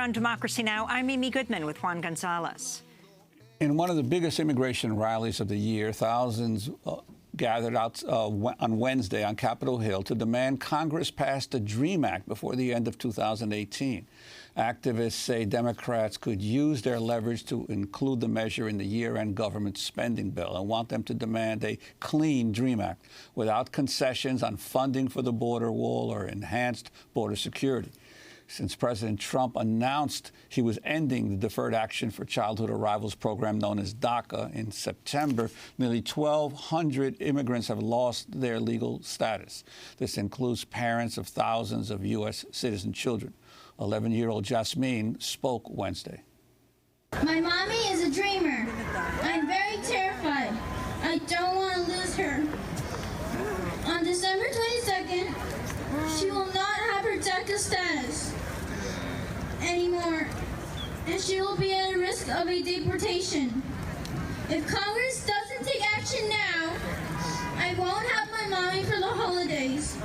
on Democracy Now! I'm Amy Goodman with Juan Gonzalez. In one of the biggest immigration rallies of the year, thousands gathered out on Wednesday on Capitol Hill to demand Congress pass the DREAM Act before the end of 2018. Activists say Democrats could use their leverage to include the measure in the year-end government spending bill and want them to demand a clean DREAM Act without concessions on funding for the border wall or enhanced border security. Since President Trump announced he was ending the Deferred Action for Childhood Arrivals program known as DACA in September, nearly 1,200 immigrants have lost their legal status. This includes parents of thousands of U.S. citizen children. 11-year-old Jasmine spoke Wednesday. My mommy is a dreamer. I'm very terrified. I don't want to lose her. On December 22nd, she will not have her DACA status anymore, and she will be at risk of a deportation. If Congress doesn't take action now, I won't have my mommy for the holidays.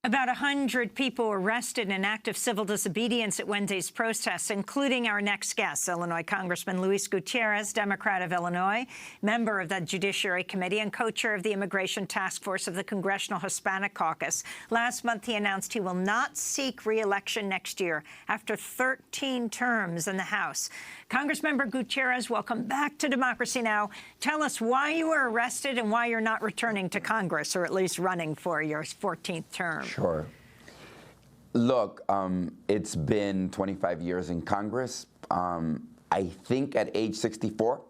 About 100 people arrested in an act of civil disobedience at Wednesday's protests, including our next guest, Illinois Congressman Luis Gutierrez, Democrat of Illinois, member of the Judiciary Committee and co-chair of the Immigration Task Force of the Congressional Hispanic Caucus. Last month, he announced he will not seek re-election next year after 13 terms in the House. Congressmember Gutierrez, welcome back to Democracy Now! Tell us why you were arrested and why you're not returning to Congress, or at least running for your 14th term. Sure. Look, it's been 25 years in Congress. I think at age 64,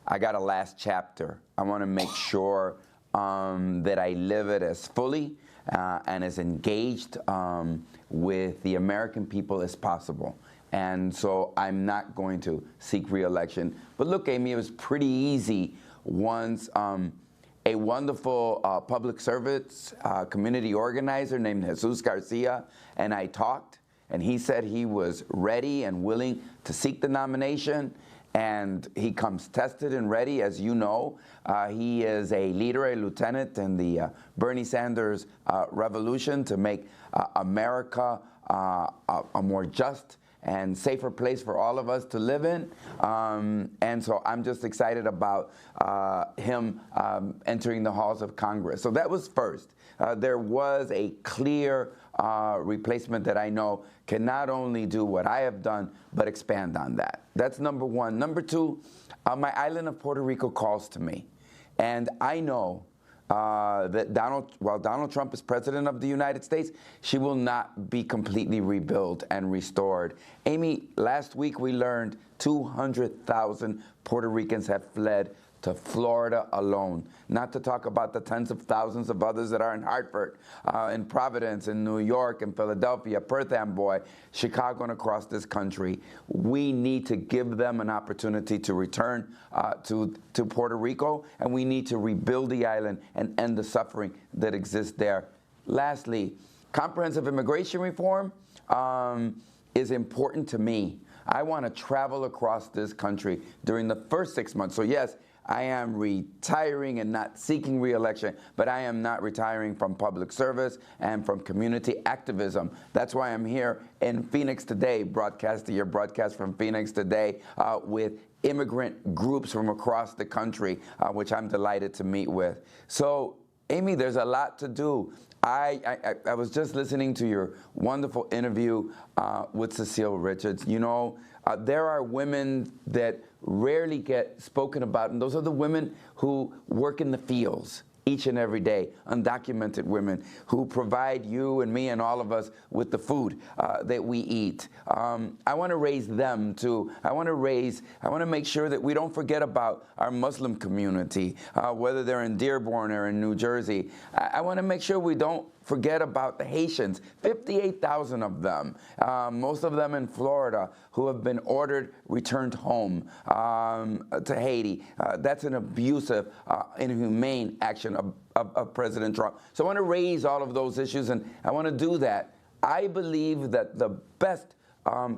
I got a last chapter. I want to make sure that I live it as fully and as engaged with the American people as possible. And so I'm not going to seek re-election. But look, Amy, it was pretty easy once a wonderful public service community organizer named Jesus Garcia and I talked, and he said he was ready and willing to seek the nomination, and he comes tested and ready. As you know, he is a leader, a lieutenant in the Bernie Sanders revolution to make America a more just and safer place for all of us to live in. And so I'm just excited about him entering the halls of Congress. So that was first. There was a clear replacement that I know can not only do what I have done, but expand on that. That's number one. Number two, my island of Puerto Rico calls to me. And I know that while Donald Trump is president of the United States, she will not be completely rebuilt and restored. Amy, last week we learned 200,000 Puerto Ricans have fled to Florida alone, not to talk about the tens of thousands of others that are in Hartford, in Providence, in New York, in Philadelphia, Perth Amboy, Chicago, and across this country. We need to give them an opportunity to return to Puerto Rico, and we need to rebuild the island and end the suffering that exists there. Lastly, comprehensive immigration reform is important to me. I want to travel across this country during the first 6 months. So yes, I am retiring and not seeking re-election, but I am not retiring from public service and from community activism. That's why I'm here in Phoenix today, broadcasting your broadcast from Phoenix today with immigrant groups from across the country, which I'm delighted to meet with. So, Amy, there's a lot to do. I was just listening to your wonderful interview with Cecile Richards. You know, there are women that rarely get spoken about, and those are the women who work in the fields each and every day, undocumented women who provide you and me and all of us with the food that we eat. I want to raise them too. I want to make sure that we don't forget about our Muslim community, whether they're in Dearborn or in New Jersey. I want to make sure we don't forget about the Haitians, 58,000 of them, most of them in Florida, who have been ordered returned home to Haiti. That's an abusive, inhumane action of President Trump. So I want to raise all of those issues, and I want to do that. I believe that the best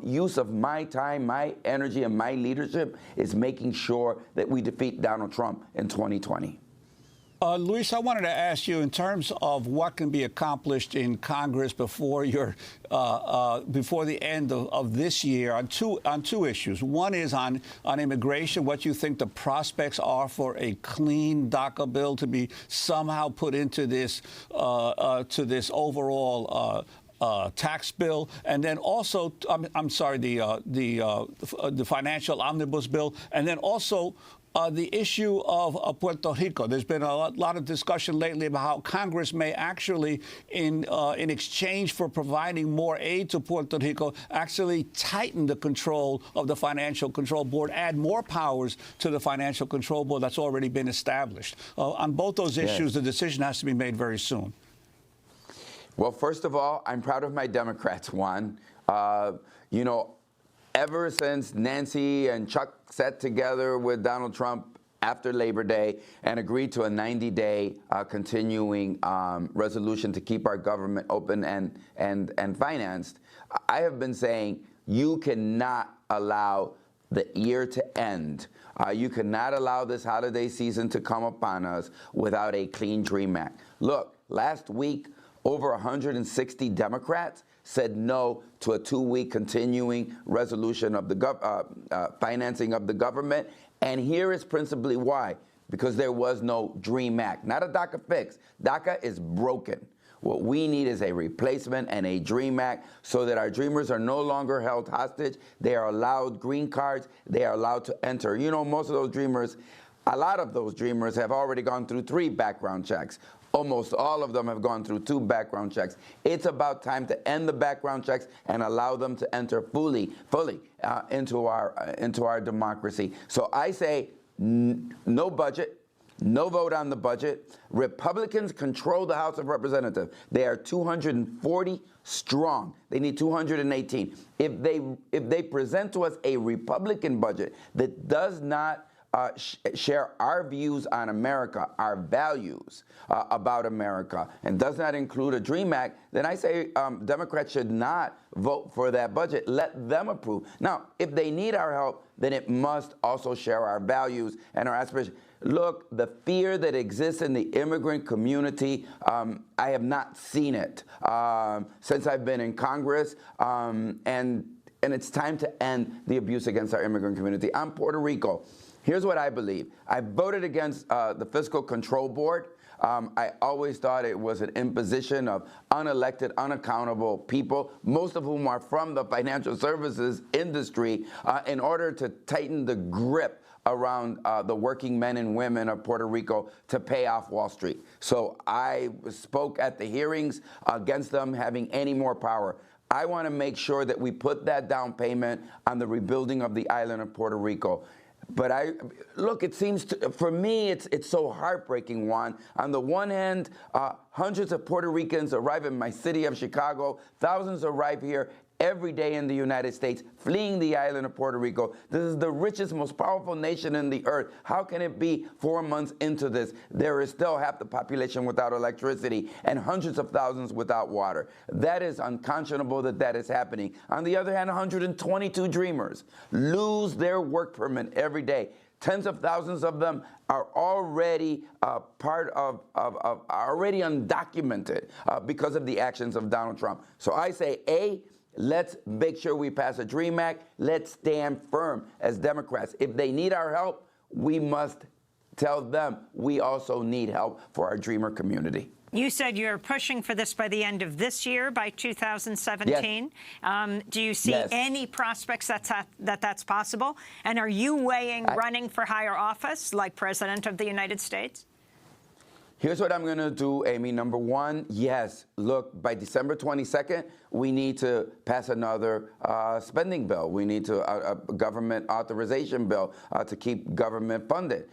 use of my time, my energy, and my leadership is making sure that we defeat Donald Trump in 2020. Luis, I wanted to ask you, in terms of what can be accomplished in Congress before before the end of this year, on two issues. One is on immigration, what you think the prospects are for a clean DACA bill to be somehow put into this overall tax bill, and then also, I'm sorry, the financial omnibus bill, and then also the issue of Puerto Rico. There's been a lot of discussion lately about how Congress may actually, in exchange for providing more aid to Puerto Rico, actually tighten the control of the Financial Control Board, add more powers to the Financial Control Board that's already been established. On both those issues, the decision has to be made very soon. Well, first of all, I'm proud of my Democrats, Juan. You know, ever since Nancy and Chuck sat together with Donald Trump after Labor Day and agreed to a 90-day continuing resolution to keep our government open and financed, I have been saying you cannot allow the year to end. You cannot allow this holiday season to come upon us without a clean DREAM Act. Look, last week, over 160 Democrats said no to a 2-week continuing resolution of the financing of the government. And here is principally why. Because there was no DREAM Act, not a DACA fix. DACA is broken. What we need is a replacement and a DREAM Act so that our dreamers are no longer held hostage. They are allowed green cards. They are allowed to enter. You know, most of those dreamers, a lot of those dreamers have already gone through 3 background checks. Almost all of them have gone through 2 background checks. It's about time to end the background checks and allow them to enter fully into our democracy. So I say no budget, no vote on the budget. Republicans control the House of Representatives. They are 240 strong. They need 218. If they present to us a Republican budget that does not share our views on America, our values about America, and does not include a DREAM Act, then I say Democrats should not vote for that budget. Let them approve. Now, if they need our help, then it must also share our values and our aspirations. Look, the fear that exists in the immigrant community, I have not seen it since I've been in Congress, and it's time to end the abuse against our immigrant community. I'm Puerto Rico. Here's what I believe. I voted against the Fiscal Control Board. I always thought it was an imposition of unelected, unaccountable people, most of whom are from the financial services industry, in order to tighten the grip around the working men and women of Puerto Rico to pay off Wall Street. So I spoke at the hearings against them having any more power. I want to make sure that we put that down payment on the rebuilding of the island of Puerto Rico. But look, it seems for me, it's so heartbreaking, Juan. On the one hand, hundreds of Puerto Ricans arrive in my city of Chicago. Thousands arrive here every day in the United States, fleeing the island of Puerto Rico. This is the richest, most powerful nation in the earth. How can it be 4 months into this, there is still half the population without electricity and hundreds of thousands without water? That is unconscionable that is happening. On the other hand, 122 dreamers lose their work permit every day. Tens of thousands of them are already already undocumented because of the actions of Donald Trump. So I say, A, let's make sure we pass a DREAM Act. Let's stand firm as Democrats. If they need our help, we must tell them we also need help for our dreamer community. You said you're pushing for this by the end of this year, by 2017. Yes. Do you see any prospects that's possible? And are you weighing running for higher office, like President of the United States? Here's what I'm going to do, Amy. Number one, yes, look, by December 22nd, we need to pass another spending bill. We need to a government authorization bill to keep government funded.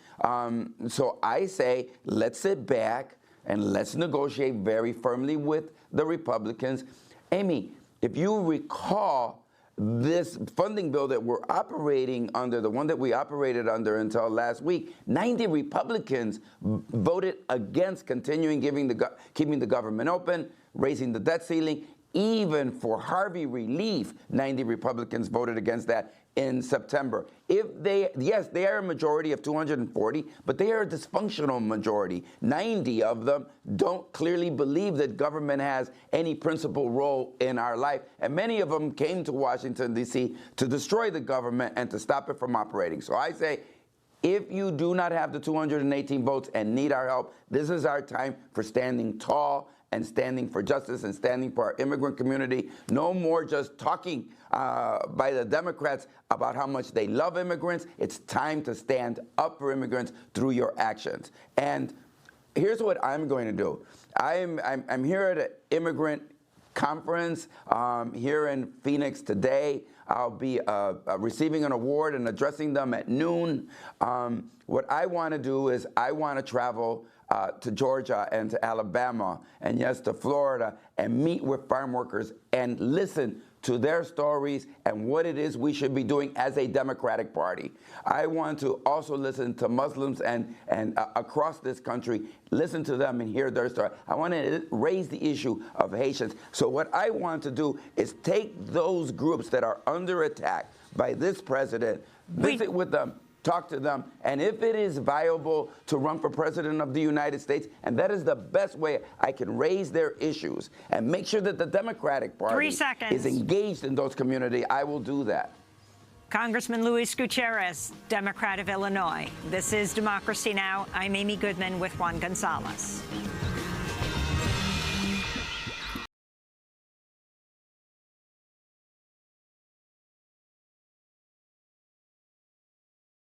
So I say, let's sit back and let's negotiate very firmly with the Republicans. Amy, if you recall, this funding bill that we're operating under, the one that we operated under until last week, 90 Republicans voted against continuing keeping the government open, raising the debt ceiling, even for Harvey relief, 90 Republicans voted against that in September. Yes, they are a majority of 240, but they are a dysfunctional majority. 90 of them don't clearly believe that government has any principal role in our life, and many of them came to Washington, D.C. to destroy the government and to stop it from operating. So I say, if you do not have the 218 votes and need our help, this is our time for standing tall and standing for justice and standing for our immigrant community. No more just talking by the Democrats about how much they love immigrants. It's time to stand up for immigrants through your actions. And here's what I'm going to do. I'm here at an immigrant conference here in Phoenix today. I'll be receiving an award and addressing them at noon. What I want to do is I want to travel to Georgia and to Alabama and, yes, to Florida and meet with farm workers and listen to their stories and what it is we should be doing as a Democratic Party. I want to also listen to Muslims and across this country, listen to them and hear their story. I want to raise the issue of Haitians. So what I want to do is take those groups that are under attack by this president, visit with them, talk to them, and if it is viable to run for president of the United States, and that is the best way I can raise their issues and make sure that the Democratic Party is engaged in those communities, I will do that. Congressman Luis Gutierrez, Democrat of Illinois. This is Democracy Now! I'm Amy Goodman with Juan Gonzalez.